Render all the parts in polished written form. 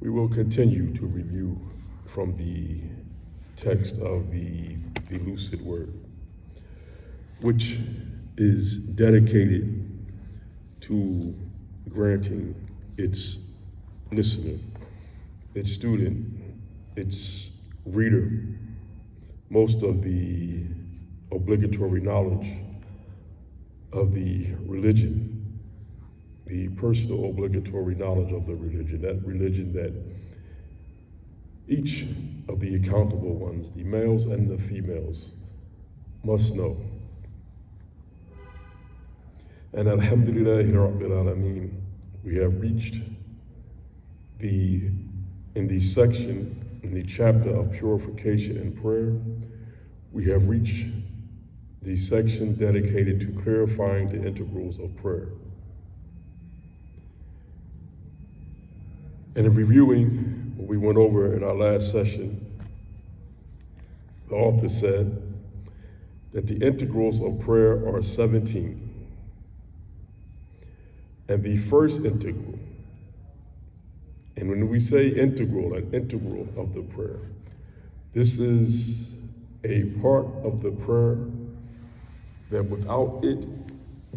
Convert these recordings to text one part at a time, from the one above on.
We will continue to review from the text of the Lucid Word, which is dedicated to granting its listener, its student, its reader, most of the obligatory knowledge of the religion, the personal obligatory knowledge of the religion, that religion that each of the accountable ones, the males and the females, must know. And alhamdulillahi rabbil alameen, we have reached in the chapter of purification and prayer, we have reached the section dedicated to clarifying the integrals of prayer. And in reviewing what we went over in our last session, the author said that the integrals of prayer are 17. And the first integral, and when we say integral, an integral of the prayer, this is a part of the prayer that without it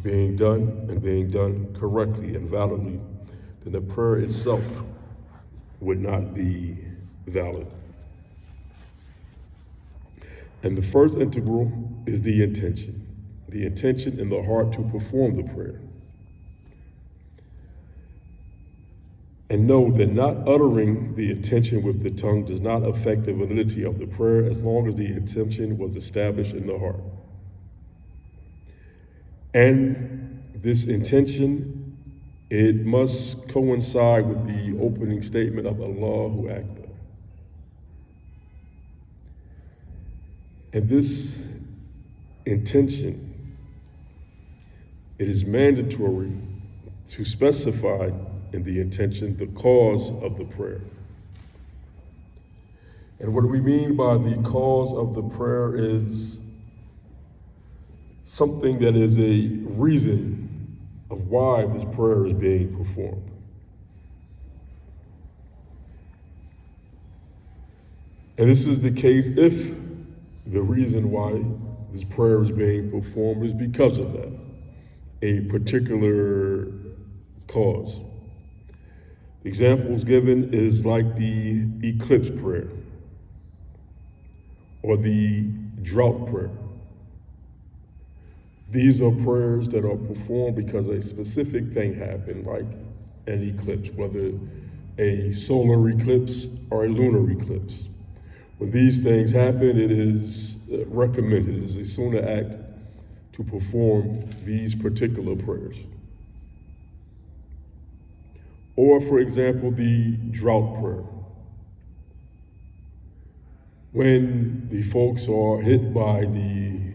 being done and being done correctly and validly, then the prayer itself would not be valid. And the first integral is the intention in the heart to perform the prayer. And know that not uttering the intention with the tongue does not affect the validity of the prayer as long as the intention was established in the heart. And this intention, it must coincide with the opening statement of Allahu Akbar. And this intention, it is mandatory to specify in the intention the cause of the prayer. And what we mean by the cause of the prayer is something that is a reason of why this prayer is being performed. And this is the case if the reason why this prayer is being performed is because of that, a particular cause. Examples given is like the eclipse prayer or the drought prayer. These are prayers that are performed because a specific thing happened, like an eclipse, whether a solar eclipse or a lunar eclipse. When these things happen, it is recommended, it is a sunnah act to perform these particular prayers. Or, for example, the drought prayer. When the folks are hit by the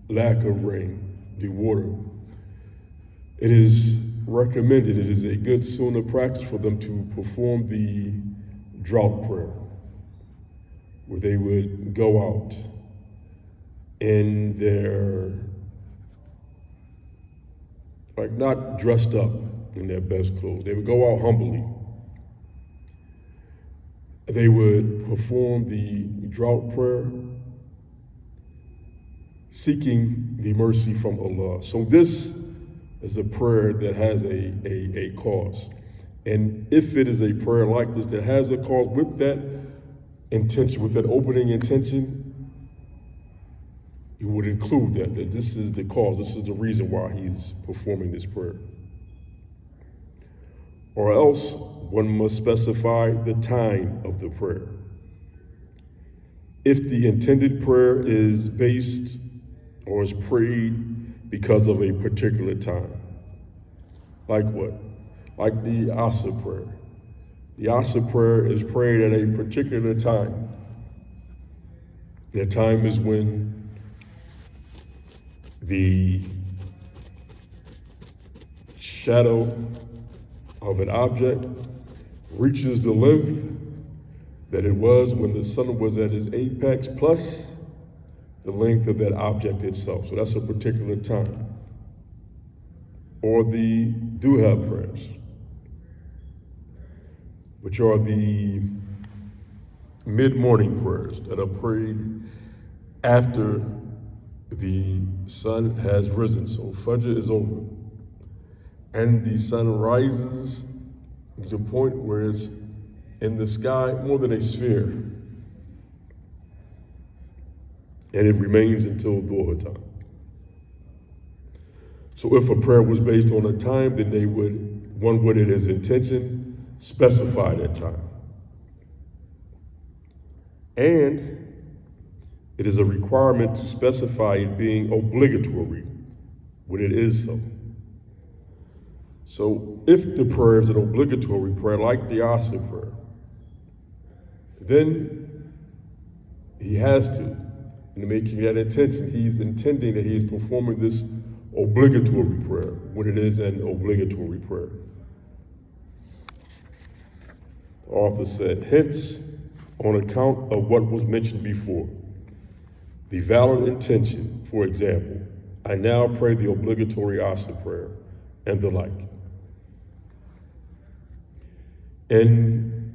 lack of rain, the water, it is recommended, it is a good sunnah practice for them to perform the drought prayer, where they would go out in their, not dressed up in their best clothes. They would go out humbly. They would perform the drought prayer, seeking the mercy from Allah. So this is a prayer that has a cause. And if it is a prayer like this that has a cause with that intention, with that opening intention, you would include that this is the cause, this is the reason why he's performing this prayer. Or else one must specify the time of the prayer. If the intended prayer is based or is prayed because of a particular time. Like what? Like the Asr prayer. The Asr prayer is prayed at a particular time. That time is when the shadow of an object reaches the length that it was when the sun was at its apex, plus the length of that object itself. So that's a particular time. Or the duha prayers. which are the mid-morning prayers that are prayed after the sun has risen. So Fajr is over, and the sun rises to the point where it's in the sky more than a sphere, and it remains until Dhuhr time. So if a prayer was based on a time, then one would in his intention specify that time. And it is a requirement to specify it being obligatory when it is so. So if the prayer is an obligatory prayer, like the Asr prayer, then he has to, in making that intention, he's intending that he is performing this obligatory prayer when it is an obligatory prayer. The author said, hence, on account of what was mentioned before, the valid intention, for example, I now pray the obligatory Asr prayer, and the like. And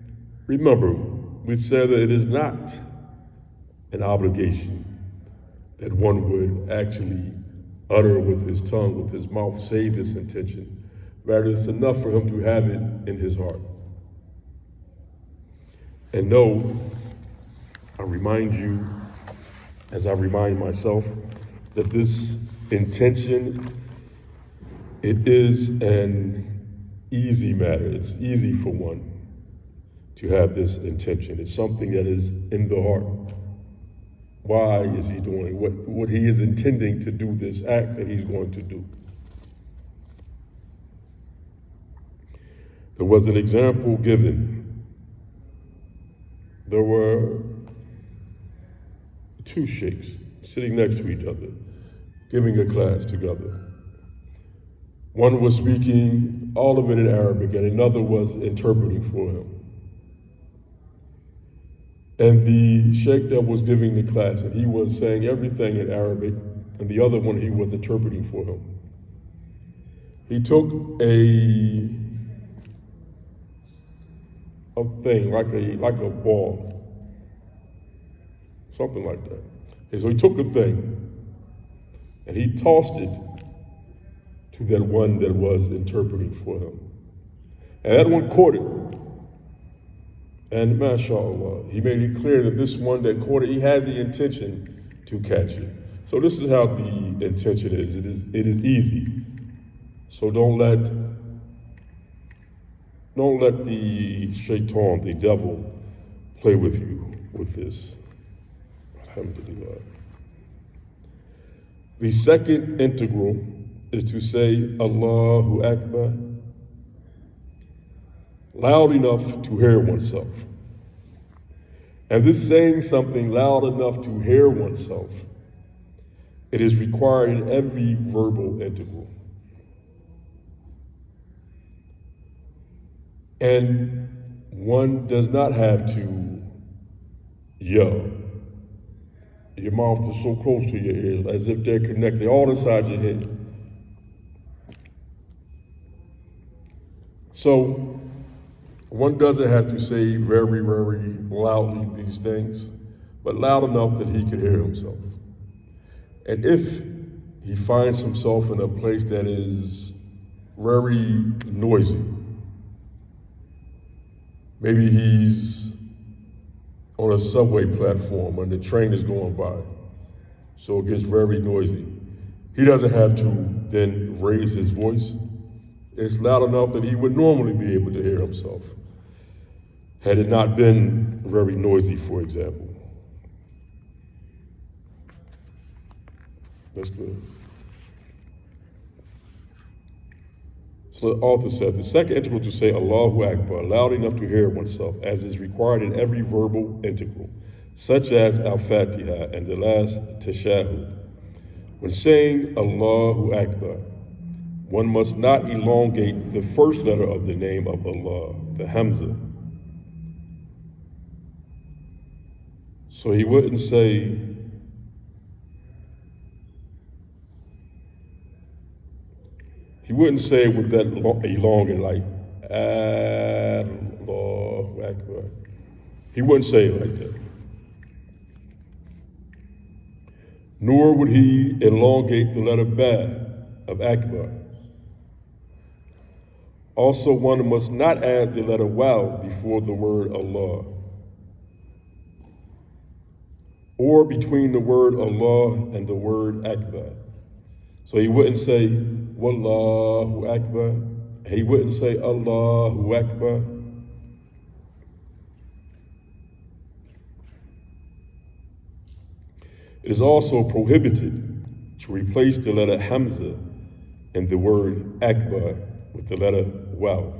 remember, we said that it is not an obligation that one would actually utter with his tongue, with his mouth, say this intention. Rather, it's enough for him to have it in his heart. And know, I remind you, as I remind myself, that this intention, it is an easy matter. It's easy for one to have this intention. It's something that is in the heart. Why is he doing what he is intending to do, this act that he's going to do? There was an example given. There were two sheikhs sitting next to each other, giving a class together. One was speaking all of it in Arabic, and another was interpreting for him. And the sheikh that was giving the class, and he was saying everything in Arabic, and the other one he was interpreting for him. He took a thing like a ball, something like that. And so he took a thing and he tossed it to that one that was interpreting for him. And that one caught it. And mashallah, he made it clear that this one that caught it, he had the intention to catch it. So this is how the intention is. It is easy. So don't let the shaitan, the devil, play with you with this. Alhamdulillah. The second integral is to say Allahu Akbar loud enough to hear oneself. And this saying something loud enough to hear oneself, it is required in every verbal integral. And one does not have to yell. Your mouth is so close to your ears, as if they're connected all inside your head. So one doesn't have to say very, very loudly these things, but loud enough that he can hear himself. And if he finds himself in a place that is very noisy, maybe he's on a subway platform and the train is going by, so it gets very noisy. He doesn't have to then raise his voice. It's loud enough that he would normally be able to hear himself, had it not been very noisy, for example. That's good. So the author says, the second integral to say Allahu Akbar loud enough to hear oneself, as is required in every verbal integral, such as Al-Fatiha and the last Tashahhud. When saying Allahu Akbar, one must not elongate the first letter of the name of Allah, the Hamza. So he wouldn't say with that elongated, like Allah. Akbar. He wouldn't say it like that. Nor would he elongate the letter Ba of Akbar. Also, one must not add the letter Waw before the word Allah, or between the word Allah and the word Akbar. So he wouldn't say Wallahu Akbar. He wouldn't say Allahu Akbar. It is also prohibited to replace the letter Hamza in the word Akbar with the letter Waw.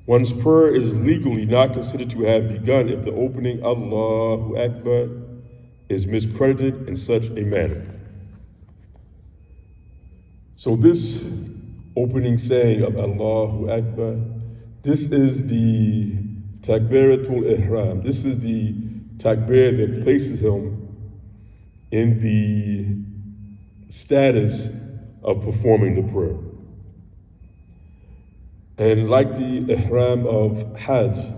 One's prayer is legally not considered to have begun if the opening Allahu Akbar is miscredited in such a manner. So this opening saying of Allahu Akbar, this is the Takbiratul Ihram. This is the takbir that places him in the status of performing the prayer. And like the ihram of Hajj,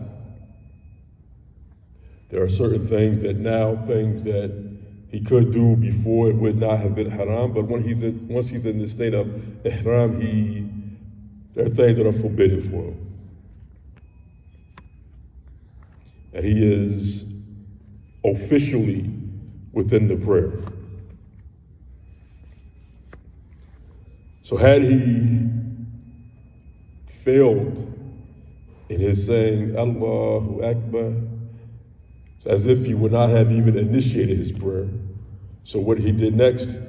there are certain things that he could do before it would not have been haram, but once he's in the state of ihram, there are things that are forbidden for him. And he is officially within the prayer. So had he failed in his saying Allahu Akbar, it's as if he would not have even initiated his prayer. So what he did next,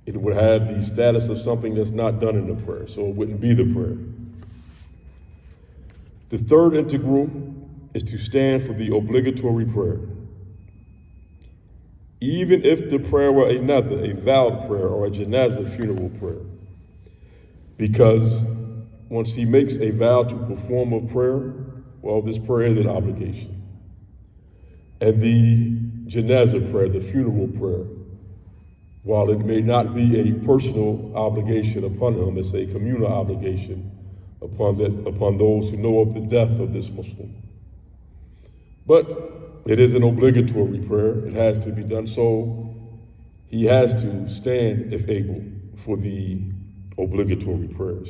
it would have the status of something that's not done in the prayer, so it wouldn't be the prayer. The third integral is to stand for the obligatory prayer. Even if the prayer were another, a vowed prayer or a janazah funeral prayer. Because once he makes a vow to perform a prayer, well, this prayer is an obligation. And the janazah prayer, the funeral prayer, while it may not be a personal obligation upon him, it's a communal obligation upon those who know of the death of this Muslim. But it is an obligatory prayer. It has to be done. So he has to stand, if able, for the obligatory prayers.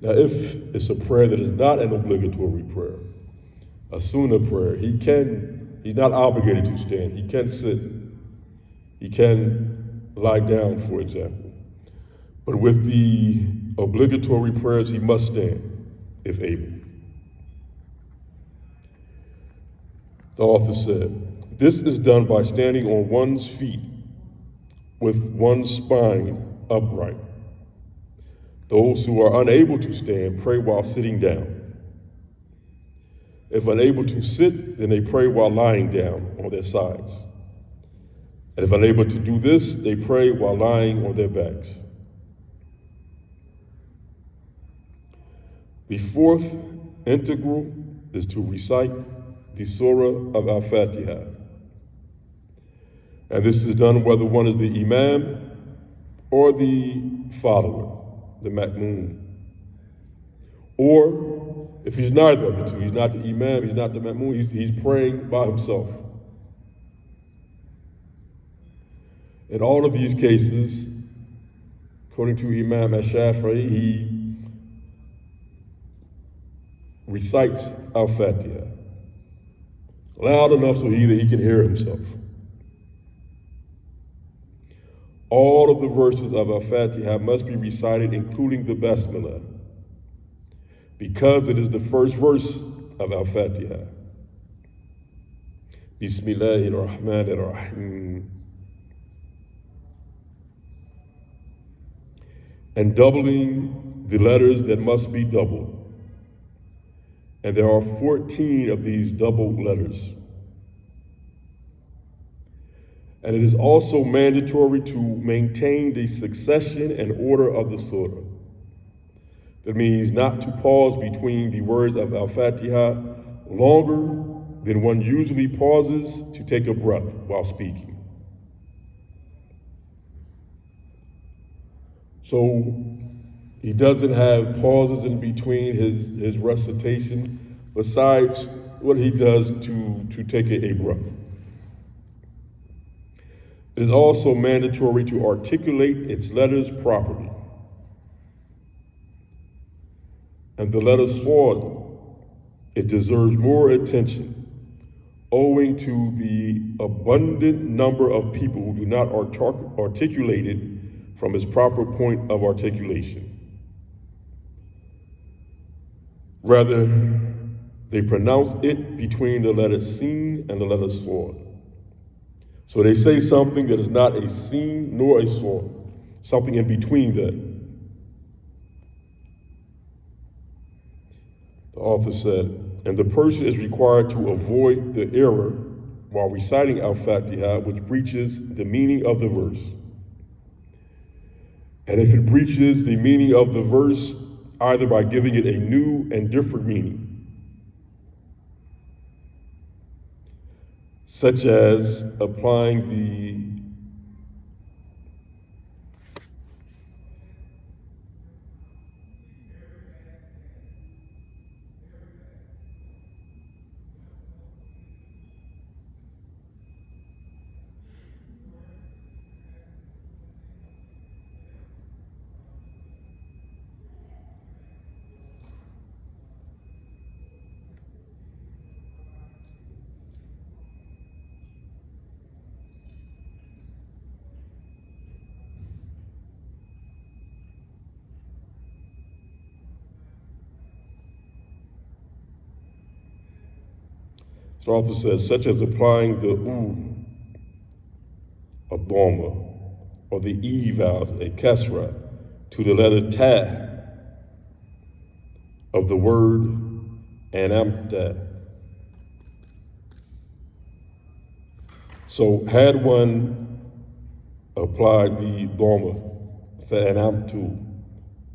Now, if it's a prayer that is not an obligatory prayer, a sunnah prayer, he's not obligated to stand. He can sit. He can lie down, for example. But with the obligatory prayers, he must stand, if able. The author said, this is done by standing on one's feet with one's spine upright. Those who are unable to stand pray while sitting down. If unable to sit, then they pray while lying down on their sides. And if unable to do this, they pray while lying on their backs. The fourth integral is to recite the surah of Al-Fatiha. And this is done whether one is the imam or the follower, the ma'moom. Or if he's neither of the two, he's not the imam, he's not the ma'moom, he's praying by himself. In all of these cases, according to Imam Ash-Shafi'i, he recites Al-Fatiha loud enough so that he can hear himself. All of the verses of Al-Fatiha must be recited, including the Basmalah, because it is the first verse of Al-Fatiha. Bismillahir Rahmanir Rahim. And doubling the letters that must be doubled. And there are 14 of these doubled letters. And it is also mandatory to maintain the succession and order of the surah. That means not to pause between the words of Al-Fatiha longer than one usually pauses to take a breath while speaking. So he doesn't have pauses in between his recitation, besides what he does to take a breath. It is also mandatory to articulate its letters properly. And the letter sword, it deserves more attention, owing to the abundant number of people who do not articulate it from its proper point of articulation. Rather, they pronounce it between the letter sin and the letter sword. So they say something that is not a sin nor a sword, something in between that. The author said, and the person is required to avoid the error while reciting Al-Fatiha, which breaches the meaning of the verse. And if it breaches the meaning of the verse, either by giving it a new and different meaning, such as applying the the author says, such as applying the u of Dhamma, or the e vowels, a kasra, to the letter ta of the word anamta. So had one applied the Dhamma, said anamtu,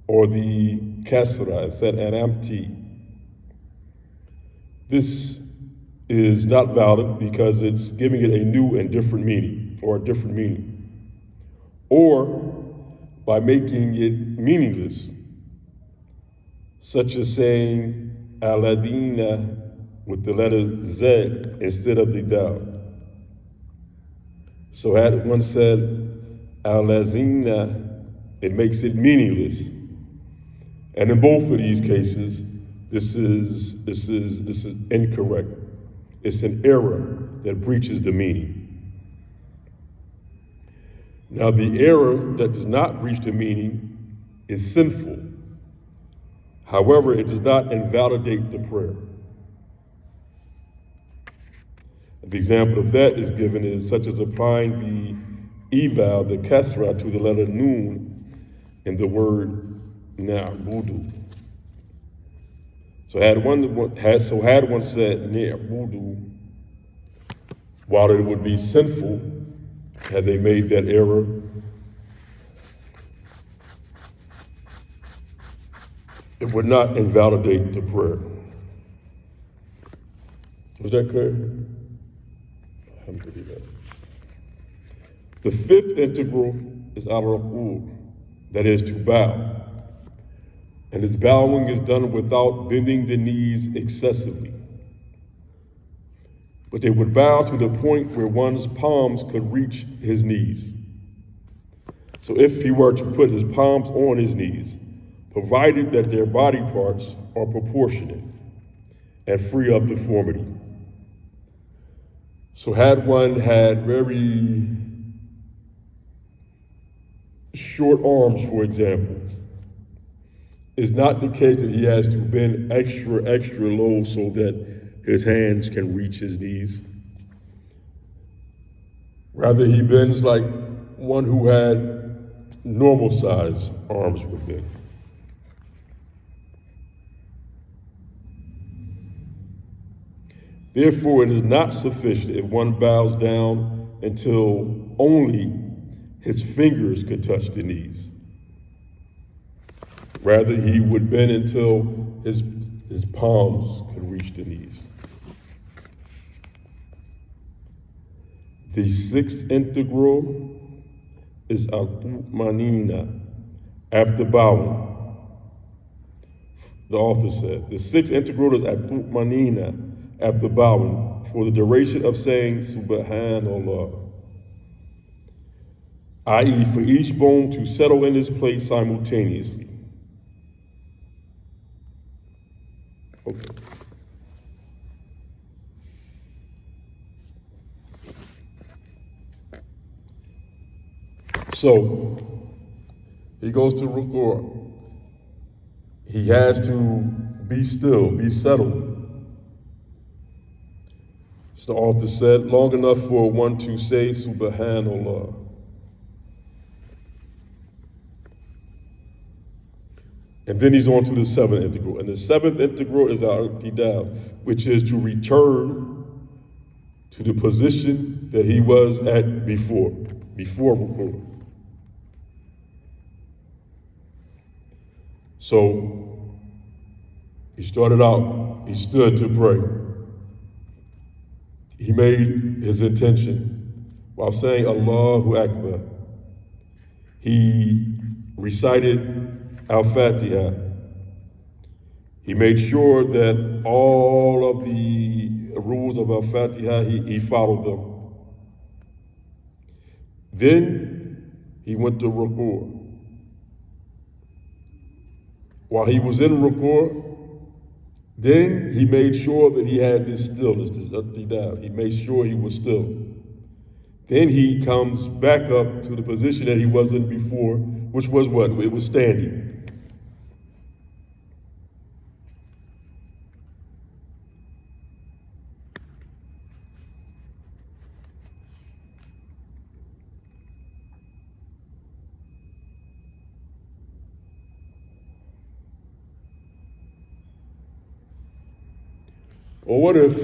or the kasra, said anamti, this is not valid because it's giving it a new and different meaning, or a different meaning. Or by making it meaningless, such as saying Aladina with the letter Z instead of the Dal. So had one said Alazina, it makes it meaningless. And in both of these cases, this is incorrect. It's an error that breaches the meaning. Now, the error that does not breach the meaning is sinful. However, it does not invalidate the prayer. The example of that is given is such as applying the eval, the kasra, to the letter nun in the word na'budu. So had one said na'budu, while it would be sinful had they made that error, it would not invalidate the prayer. Was that clear? Alhamdulillah. The fifth integral is al-ruku', that is to bow. And this bowing is done without bending the knees excessively. But they would bow to the point where one's palms could reach his knees. So if he were to put his palms on his knees, provided that their body parts are proportionate and free of deformity. So had one had very short arms, for example, it's not the case that he has to bend extra low so that his hands can reach his knees. Rather, he bends like one who had normal size arms would bend. Therefore, it is not sufficient if one bows down until only his fingers could touch the knees. Rather, he would bend until his palms could reach the knees. The sixth integral is al-tuma'nina, after bowing. The author said, the sixth integral is at-tu'manina, after bowing, for the duration of saying Subhanallah, i.e. for each bone to settle in its place simultaneously. Okay. So, he goes to ruku'. He has to be still, be settled. As the author said, long enough for one to say Subhanallah. And then he's on to the seventh integral. And the seventh integral is our i'tidal, which is to return to the position that he was at before ruku'. So he started out, he stood to pray. He made his intention while saying Allahu Akbar. He recited Al-Fatiha. He made sure that all of the rules of Al-Fatiha, he followed them. Then he went to ruku'. While he was in ruku', then he made sure that he had this stillness, this i'tidal. He made sure he was still. Then he comes back up to the position that he was in before, which was what? It was standing. Or what if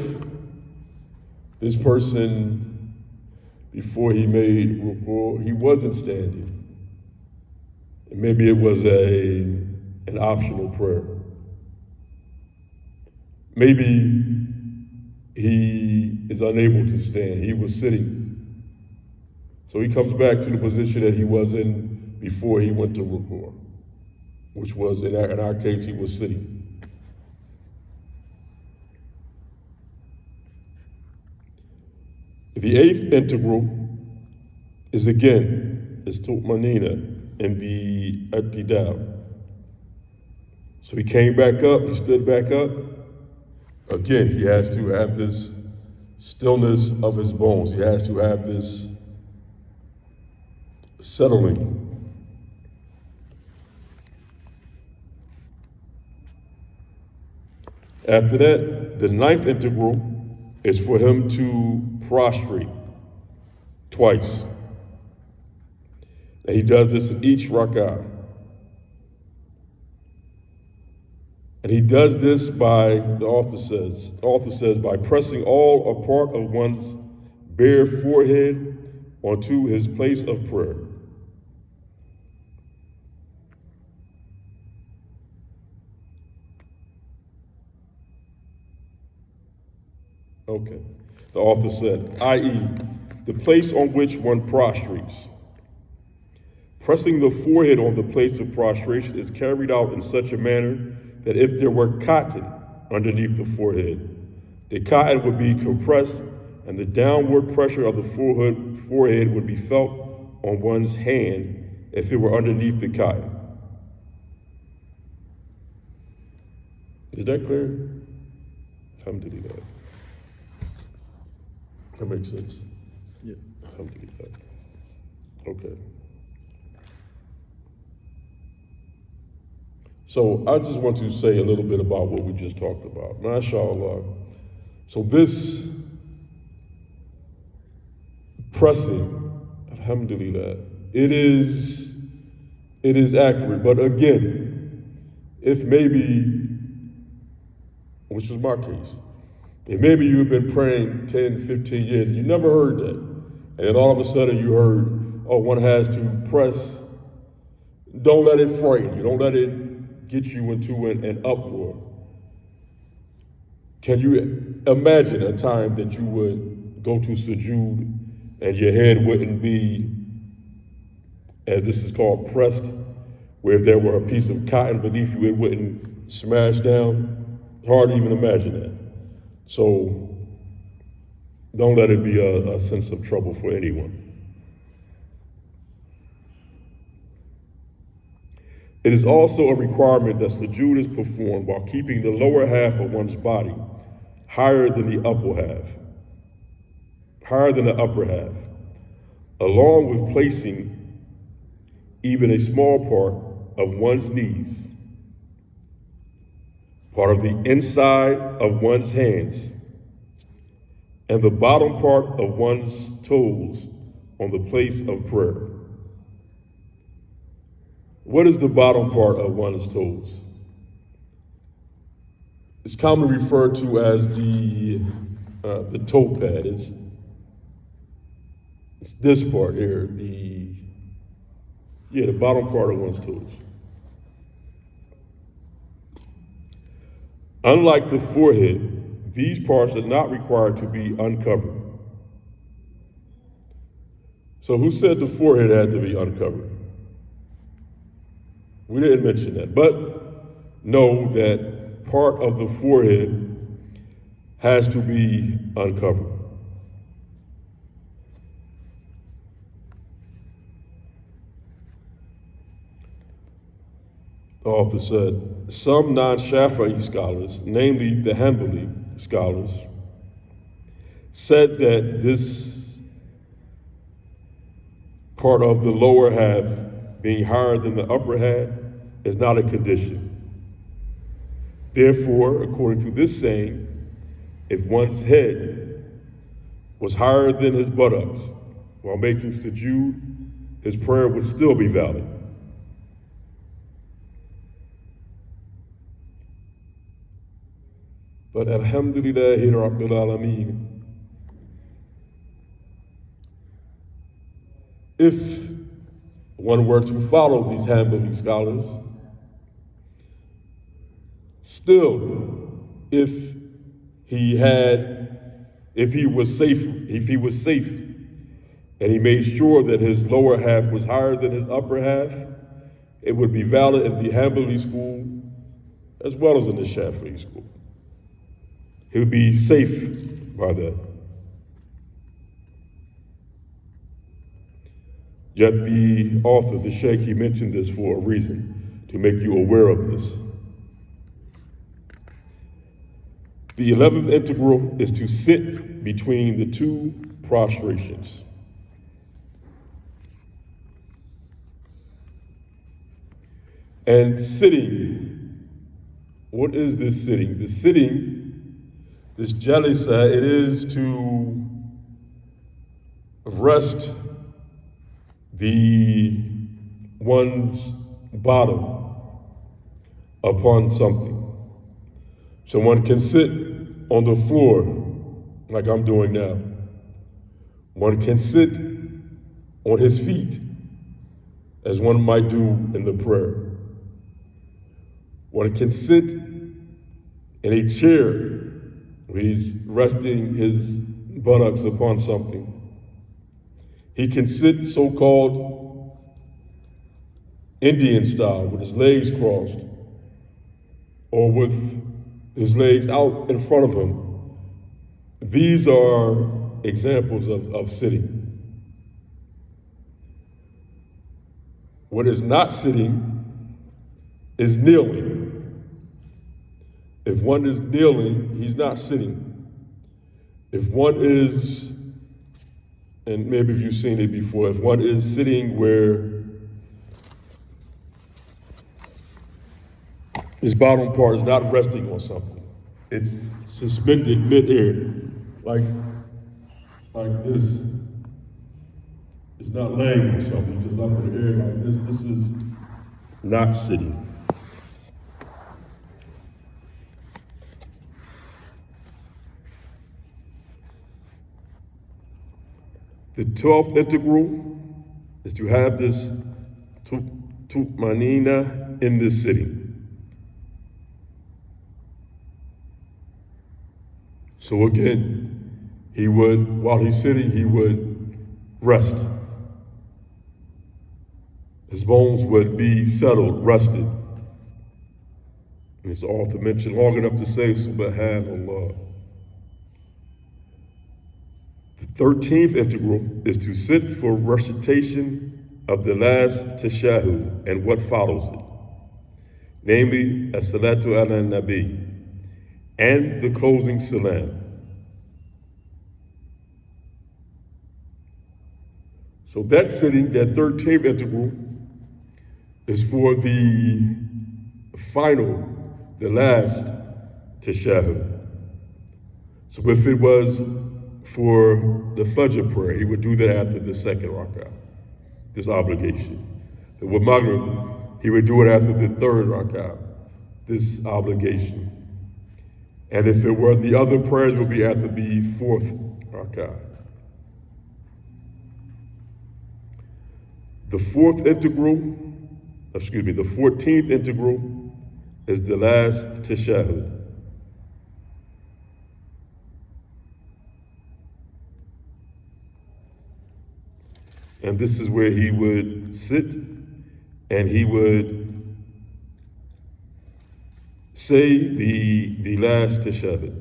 this person, before he made ruku', he wasn't standing? And maybe it was an optional prayer. Maybe he is unable to stand. He was sitting. So he comes back to the position that he was in before he went to ruku', which was, in our case, he was sitting. The eighth integral is tu'manina and the i'tidal. So he came back up, he stood back up. Again, he has to have this stillness of his bones. He has to have this settling. After that, the ninth integral is for him to prostrate twice. And he does this in each rak'ah. And he does this by, the author says, by pressing all or part of one's bare forehead onto his place of prayer. Okay. The author said, i.e., the place on which one prostrates. Pressing the forehead on the place of prostration is carried out in such a manner that if there were cotton underneath the forehead, the cotton would be compressed and the downward pressure of the forehead would be felt on one's hand if it were underneath the cotton. Is that clear? Alhamdulillah. That makes sense? Yeah. Alhamdulillah. Okay. So I just want to say a little bit about what we just talked about. MashaAllah. So this pressing, alhamdulillah, it is accurate. But again, if maybe, which was my case, if maybe you've been praying 10, 15 years, and you never heard that, and then all of a sudden you heard, oh, one has to press, don't let it frighten you, don't let it get you into an uproar. Can you imagine a time that you would go to sujood and your head wouldn't be, as this is called, pressed where if there were a piece of cotton beneath you, it wouldn't smash down. It's hard to even imagine that. So don't let it be a sense of trouble for anyone. It is also a requirement that sujood is performed while keeping the lower half of one's body higher than the upper half, along with placing even a small part of one's knees, part of the inside of one's hands, and the bottom part of one's toes on the place of prayer. What is the bottom part of one's toes? It's commonly referred to as the toe pad. It's this part here, the bottom part of one's toes. Unlike the forehead, these parts are not required to be uncovered. So who said the forehead had to be uncovered? We didn't mention that, but know that part of the forehead has to be uncovered. The author said, some non-Shafi'i scholars, namely the Hanbali scholars, said that this part of the lower half being higher than the upper half is not a condition. Therefore, according to this saying, if one's head was higher than his buttocks while making sujood, his prayer would still be valid. But alhamdulillahi rabbil alameen, if one were to follow these Hanbali scholars, still, if he was safe, and he made sure that his lower half was higher than his upper half, it would be valid in the Hanbali school as well as in the Shafi'i school. He would be safe by that. Yet the author, the Sheikh, he mentioned this for a reason, to make you aware of this. The 11th integral is to sit between the two prostrations. And sitting, what is this sitting? The sitting, this jalisa, it is to rest one's bottom upon something. So one can sit on the floor like I'm doing now. One can sit on his feet as one might do in the prayer. One can sit in a chair where he's resting his buttocks upon something. He can sit so-called Indian style with his legs crossed or with his legs out in front of him. These are examples of sitting. What is not sitting is kneeling. If one is kneeling, he's not sitting. If one is, and maybe you've seen it before, if one is sitting where his bottom part is not resting on something, it's suspended mid-air, like this. It's not laying on something, just up in the air like this. This is not sitting. The 12th integral is to have this tumanina in this sitting. So again, while he's sitting, he would rest. his bones would be settled, rested. And it's author mentioned long enough to say, Subhanallah. The 13th integral is to sit for recitation of the last tashahhud and what follows it, namely, as-salatu ala nabi, and the closing salam. So that sitting, that 13th integral, is for the final, the last tashahhud. So if it was for the Fajr prayer, he would do that after the second rak'ah, this obligation. The with Maghrib, he would do it after the third rak'ah, this obligation. And if it were the other prayers, would be after the fourth rak'ah. The 14th integral is the last tashahhud. And this is where he would sit and he would say the last tashahhud.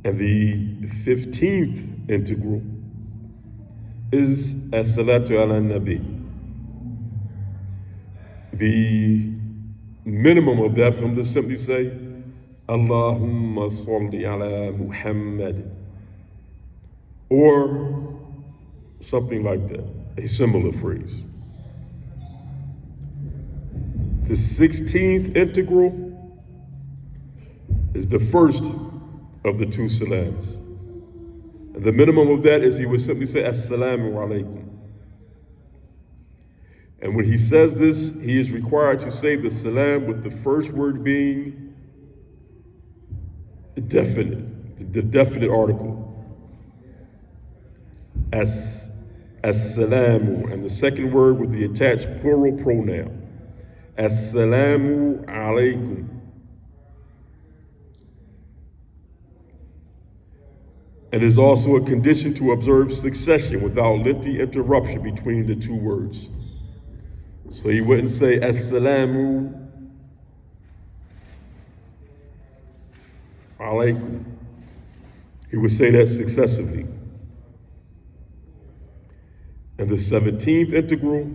And the 15th integral is as-salatu ala nabi. The minimum of that for him to simply say, Allahumma salli ala Muhammad, or something like that, a similar phrase. The 16th integral is the first of the two salams. And the minimum of that is he would simply say, Assalamu alaikum. And when he says this, he is required to say the salam with the first word being definite, the definite article. As-salamu, and the second word with the attached plural pronoun. Assalamu alaikum. It is also a condition to observe succession without lengthy interruption between the two words. So he wouldn't say Assalamu alaikum. He would say that successively. And the 17th integral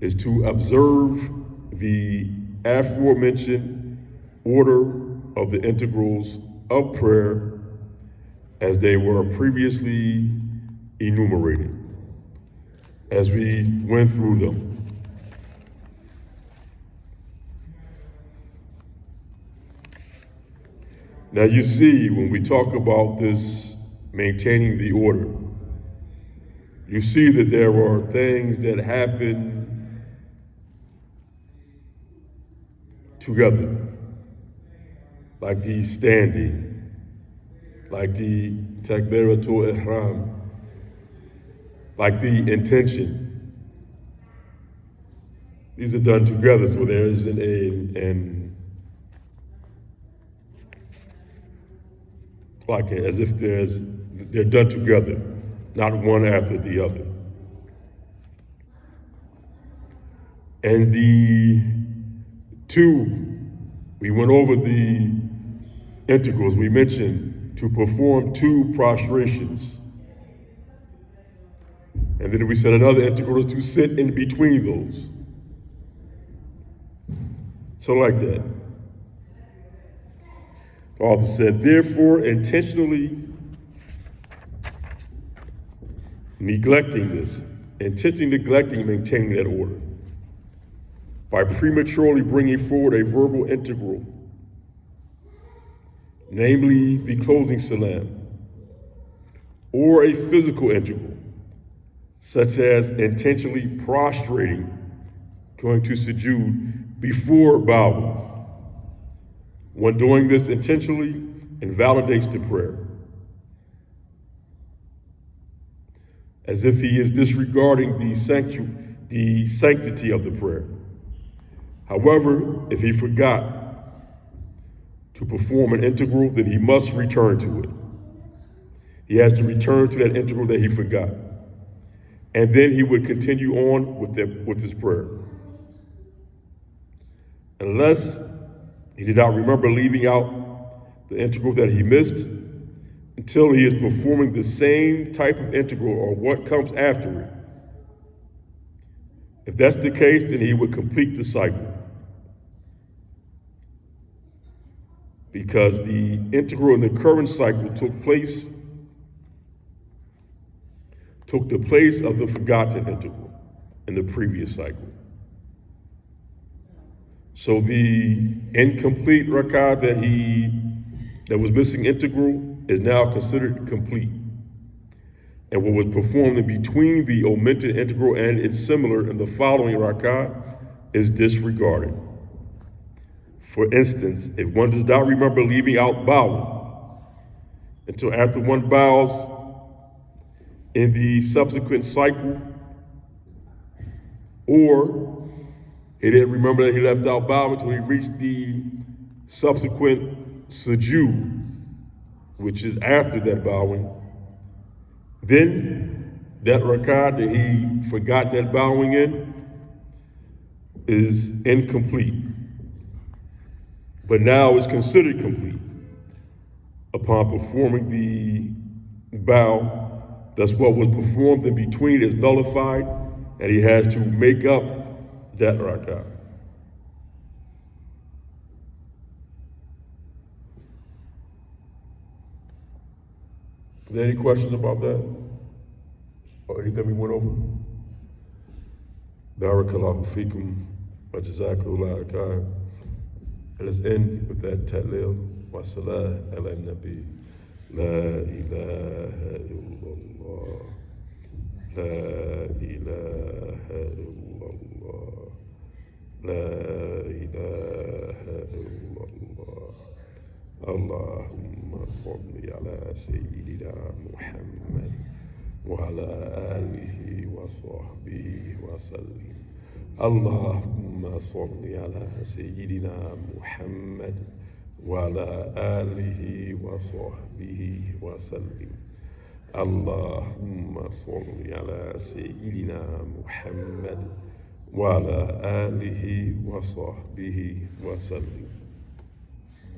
is to observe the aforementioned order of the integrals of prayer as they were previously enumerated, as we went through them. Now you see, when we talk about this maintaining the order, you see that there are things that happen together, like the standing, like the takbiratul ihram, like the intention. These are done together, so there isn't as if they're done together, not one after the other. And the two, we went over the integrals. We mentioned to perform two prostrations. And then we said another integral is to sit in between those. So like that. The author said, therefore, intentionally neglecting maintaining that order by prematurely bringing forward a verbal integral, namely the closing salam, or a physical integral, such as intentionally prostrating, going to sujood before bowing. When doing this intentionally, invalidates the prayer, as if he is disregarding the sanctity of the prayer. However, if he forgot to perform an integral, then he must return to it. He has to return to that integral that he forgot. And then he would continue on with his prayer. Unless he did not remember leaving out the integral that he missed, until he is performing the same type of integral or what comes after it. If that's the case, then he would complete the cycle. Because the integral in the current cycle took the place of the forgotten integral in the previous cycle. So the incomplete rak'ah that was missing integral is now considered complete. And what was performed in between the omitted integral and its similar in the following rak'ah is disregarded. For instance, if one does not remember leaving out bowing until after one bows in the subsequent cycle, or he didn't remember that he left out bowing until he reached the subsequent sujood, which is after that bowing, then that rak'ah that he forgot that bowing in is incomplete. But now it's considered complete upon performing the bow. Thus what was performed in between is nullified, and he has to make up that rak'ah. Are there any questions about that? Or anything we went over? Barakallahu feekum wa jazakallahu khair. And let's end with that tahleel wa salah ala nabi. La ilaha illallah. La ilaha illallah. La ilaha illallah. Allahumma salli ala Sayyidina Muhammad wa ala alihi wa sahbihi wa sallim. Allahumma salli ala Sayyidina Muhammad wa ala alihi wa sahbihi wa sallim. Allahumma salli ala Sayyidina Muhammad wa ala alihi wa sahbihi wa sallim.